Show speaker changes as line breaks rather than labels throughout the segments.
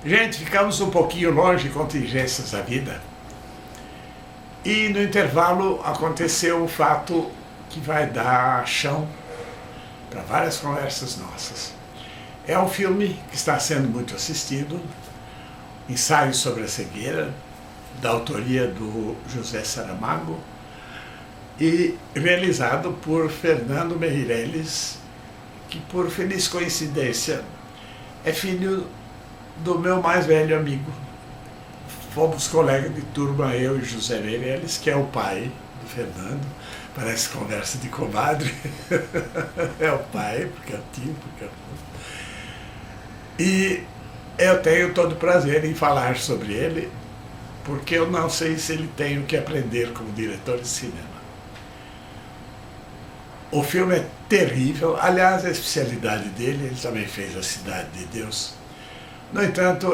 Gente, ficamos um pouquinho longe de contingências da vida. E no intervalo aconteceu um fato que vai dar chão para várias conversas nossas. É um filme que está sendo muito assistido, Ensaio sobre a Cegueira, da autoria do José Saramago, e realizado por Fernando Meirelles, que por feliz coincidência é filho do meu mais velho amigo. Fomos colegas de turma, eu e José Meirelles, que é o pai do Fernando. Parece conversa de comadre. É o pai, porque é o tio, porque é o... E eu tenho todo o prazer em falar sobre ele, porque eu não sei se ele tem o que aprender como diretor de cinema. O filme é terrível, aliás, a especialidade dele, ele também fez A Cidade de Deus. No entanto,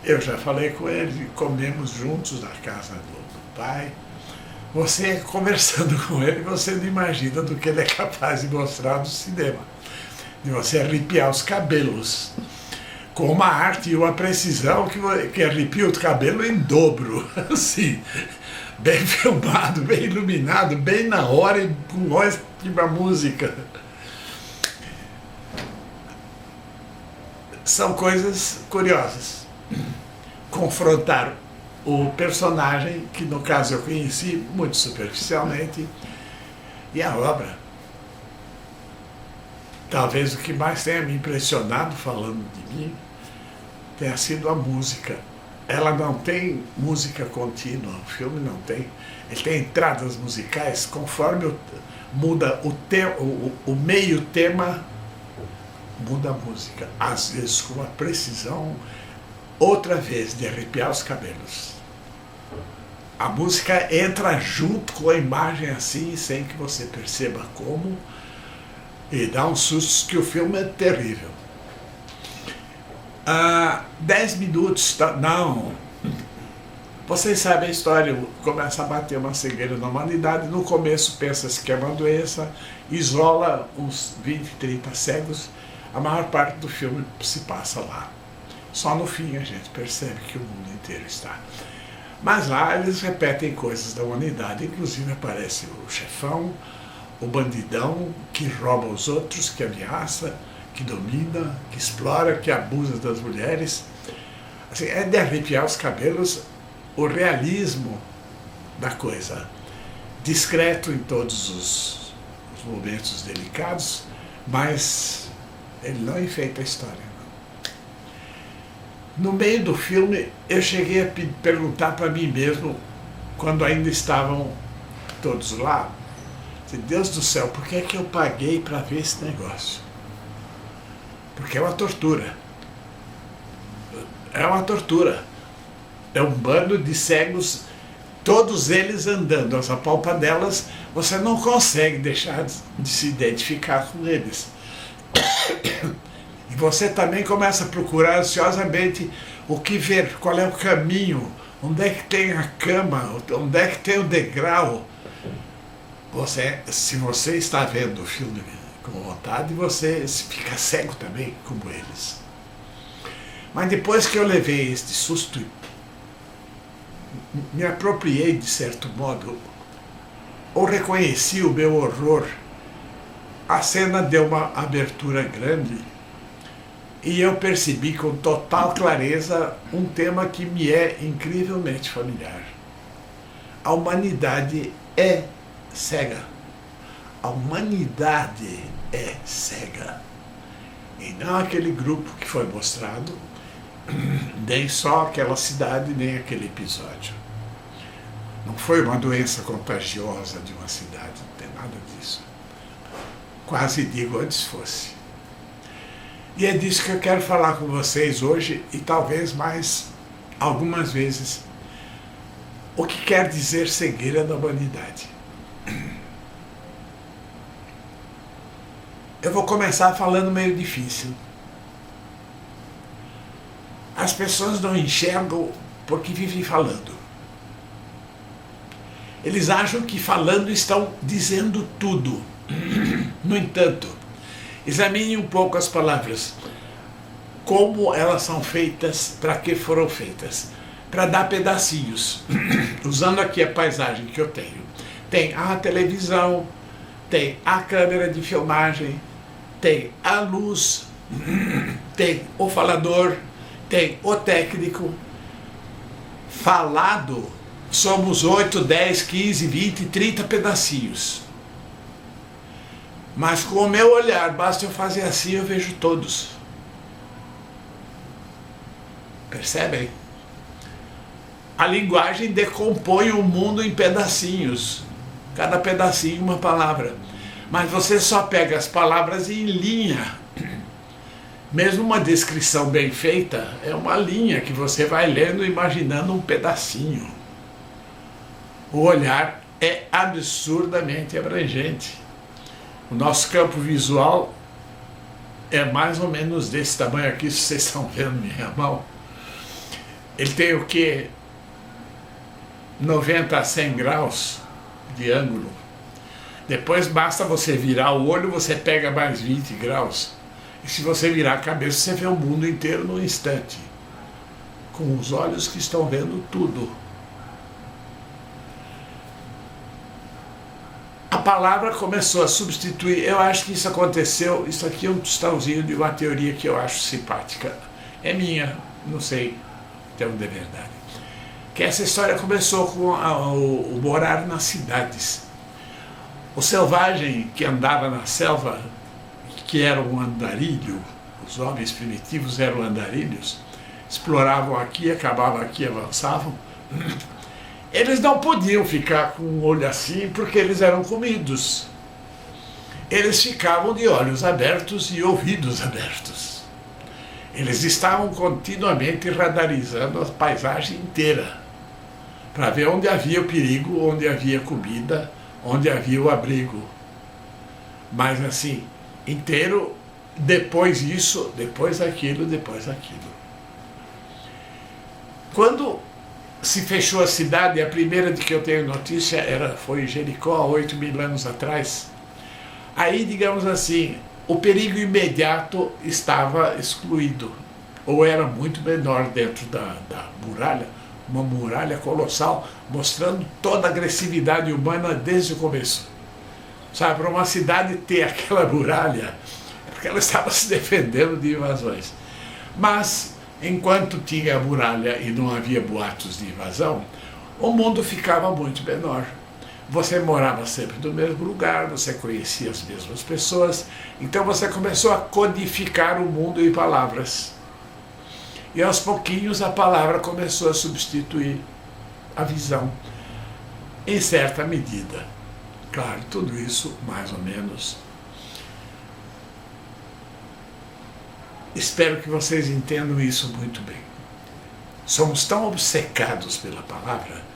eu já falei com ele, comemos juntos na casa do pai. Você, conversando com ele, você não imagina do que ele é capaz de mostrar no cinema. De você arrepiar os cabelos, com uma arte e uma precisão que arrepia o cabelo em dobro, assim, bem filmado, bem iluminado, bem na hora e com ótima música. São coisas curiosas. Confrontar o personagem, que no caso eu conheci muito superficialmente, e a obra. Talvez o que mais tenha me impressionado falando de mim tenha sido a música. Ela não tem música contínua, o filme não tem. Ele tem entradas musicais conforme muda o meio tema, muda a música. Às vezes com uma precisão, outra vez de arrepiar os cabelos. A música entra junto com a imagem assim, sem que você perceba como, e dá um susto que o filme é terrível. 10 minutos, não. Vocês sabem a história, começa a bater uma cegueira na humanidade, no começo pensa-se que é uma doença, isola uns 20, 30 cegos, a maior parte do filme se passa lá. Só no fim a gente percebe que o mundo inteiro está. Mas lá eles repetem coisas da humanidade, inclusive aparece o chefão, o bandidão que rouba os outros, que ameaça, que domina, que explora, que abusa das mulheres. Assim, é de arrepiar os cabelos o realismo da coisa. Discreto em todos os momentos delicados, mas ele não enfeita a história. No meio do filme, eu cheguei a perguntar para mim mesmo, quando ainda estavam todos lá, Deus do céu, por que é que eu paguei para ver esse negócio? Porque é uma tortura. É uma tortura. É um bando de cegos, todos eles andando, as apalpadelas, você não consegue deixar de se identificar com eles. E você também começa a procurar ansiosamente o que ver, qual é o caminho, onde é que tem a cama, onde é que tem o degrau. Se você está vendo o filme com vontade, você fica cego também, como eles. Mas depois que eu levei este susto, me apropriei de certo modo, ou reconheci o meu horror, a cena deu uma abertura grande e eu percebi com total clareza um tema que me é incrivelmente familiar. A humanidade é cega. A humanidade é cega. E não aquele grupo que foi mostrado, nem só aquela cidade, nem aquele episódio. Não foi uma doença contagiosa de uma cidade, não tem nada disso. Quase digo antes fosse. E é disso que eu quero falar com vocês hoje e talvez mais algumas vezes. O que quer dizer cegueira da humanidade? Eu vou começar falando meio difícil. As pessoas não enxergam porque vivem falando. Eles acham que falando estão dizendo tudo. No entanto, examine um pouco as palavras. como elas são feitas, para que foram feitas. Para dar pedacinhos. Usando aqui a paisagem que eu tenho. Tem a televisão, tem a câmera de filmagem, tem a luz, tem o falador, tem o técnico. Falado, somos 8, 10, 15, 20, 30 pedacinhos. Mas com o meu olhar, basta eu fazer assim, eu vejo todos. Percebem? A linguagem decompõe o mundo em pedacinhos. Cada pedacinho uma palavra. Mas você só pega as palavras em linha. Mesmo uma descrição bem feita é uma linha que você vai lendo imaginando um pedacinho. O olhar é absurdamente abrangente. O nosso campo visual é mais ou menos desse tamanho aqui, se vocês estão vendo minha mão. Ele tem o quê? 90 a 100 graus de ângulo. Depois basta você virar o olho, você pega mais 20 graus. E se você virar a cabeça, você vê o mundo inteiro num instante. Com os olhos que estão vendo tudo. A palavra começou a substituir, eu acho que isso aconteceu, isso aqui é um tostãozinho de uma teoria que eu acho simpática. É minha, não sei até onde é verdade. Que essa história começou com o morar nas cidades. O selvagem que andava na selva, que era um andarilho, os homens primitivos eram andarilhos, exploravam aqui, acabavam aqui, avançavam. Eles não podiam ficar com o olho assim porque eles eram comidos. Eles ficavam de olhos abertos e ouvidos abertos. Eles estavam continuamente radarizando a paisagem inteira para ver onde havia o perigo, onde havia comida, onde havia o abrigo. Mas assim, inteiro, depois isso, depois aquilo, depois aquilo. Quando se fechou a cidade, a primeira de que eu tenho notícia foi Jericó, há 8.000 anos atrás. Aí, digamos assim, o perigo imediato estava excluído, ou era muito menor dentro da muralha, uma muralha colossal, mostrando toda a agressividade humana desde o começo. Sabe, para uma cidade ter aquela muralha, porque ela estava se defendendo de invasões. Mas, enquanto tinha a muralha e não havia boatos de invasão, o mundo ficava muito menor. Você morava sempre no mesmo lugar, você conhecia as mesmas pessoas, então você começou a codificar o mundo em palavras. E aos pouquinhos a palavra começou a substituir a visão, em certa medida. Claro, tudo isso, mais ou menos. Espero que vocês entendam isso muito bem. Somos tão obcecados pela palavra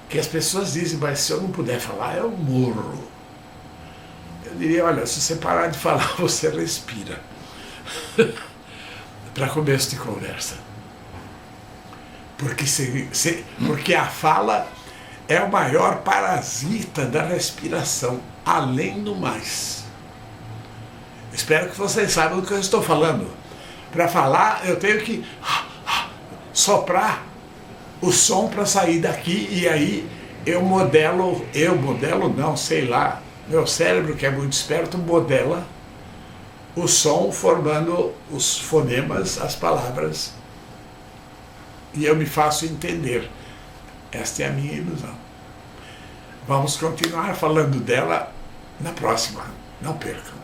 que as pessoas dizem, mas se eu não puder falar, eu morro. Eu diria, olha, se você parar de falar, você respira. Para começo de conversa. Porque a fala é o maior parasita da respiração, além do mais. Espero que vocês saibam do que eu estou falando. Para falar, eu tenho que soprar o som para sair daqui, e aí meu cérebro, que é muito esperto, modela o som formando os fonemas, as palavras, e eu me faço entender. Esta é a minha ilusão. Vamos continuar falando dela na próxima. Não percam.